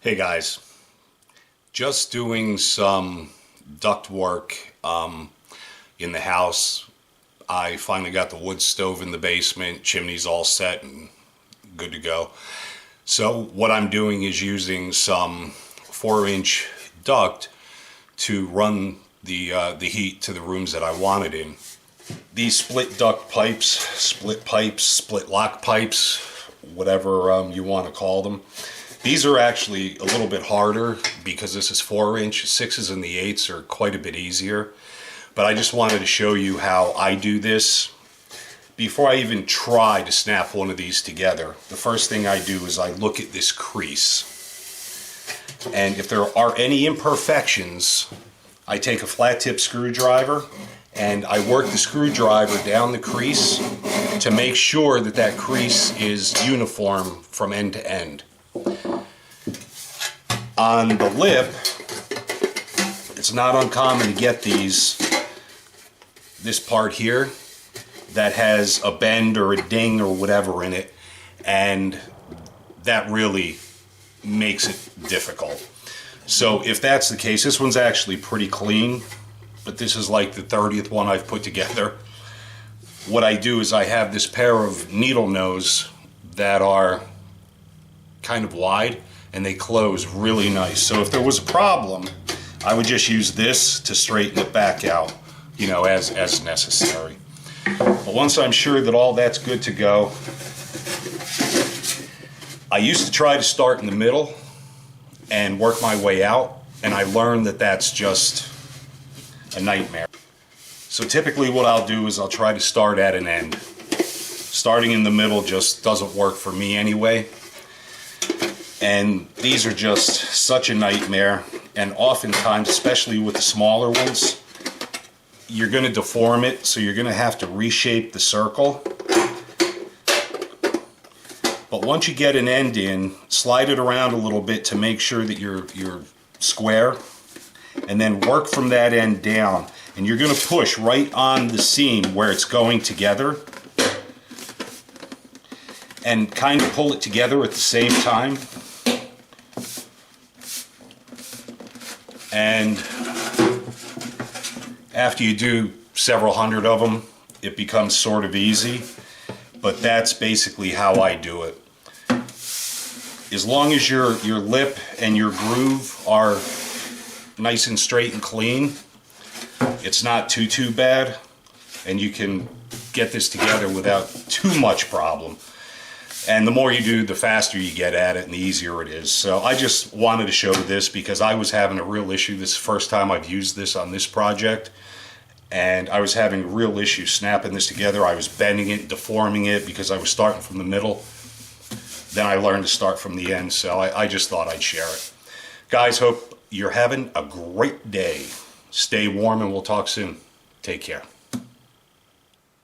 Hey guys, just doing some duct work in the house. I finally got the wood stove in the basement, chimney's all set and good to go. So what I'm doing is using some 4-inch duct to run the heat to the rooms that I want it in. These split duct pipes, split lock pipes, whatever you want to call them. These are actually a little bit harder because this is 4-inch. 6s and the 8s are quite a bit easier. But I just wanted to show you how I do this. Before I even try to snap one of these together, the first thing I do is I look at this crease. And if there are any imperfections, I take a flat tip screwdriver and I work the screwdriver down the crease to make sure that that crease is uniform from end to end. On the lip, it's not uncommon to get this part here that has a bend or a ding or whatever in it, and that really makes it difficult. So if that's the case, this one's actually pretty clean, but this is like the 30th one I've put together. What I do is I have this pair of needle nose that are kind of wide and they close really nice. So if there was a problem, I would just use this to straighten it back out, you know, as necessary. But once I'm sure that all that's good to go, I used to try to start in the middle and work my way out, and I learned that that's just a nightmare. So typically what I'll do is I'll try to start at an end. Starting in the middle just doesn't work for me anyway. And these are just such a nightmare, and oftentimes, especially with the smaller ones, you're going to deform it, so you're going to have to reshape the circle. But once you get an end in, slide it around a little bit to make sure that you're square, and then work from that end down. And you're going to push right on the seam where it's going together and kind of pull it together at the same time. And after you do several hundred of them, it becomes sort of easy, but that's basically how I do it. As long as your lip and your groove are nice and straight and clean, it's not too bad, and you can get this together without too much problem. And the more you do, the faster you get at it and the easier it is. So I just wanted to show this because I was having a real issue. This is the first time I've used this on this project, and I was having a real issue snapping this together. I was bending it, deforming it because I was starting from the middle. Then I learned to start from the end, so I just thought I'd share it. Guys, hope you're having a great day. Stay warm and we'll talk soon. Take care.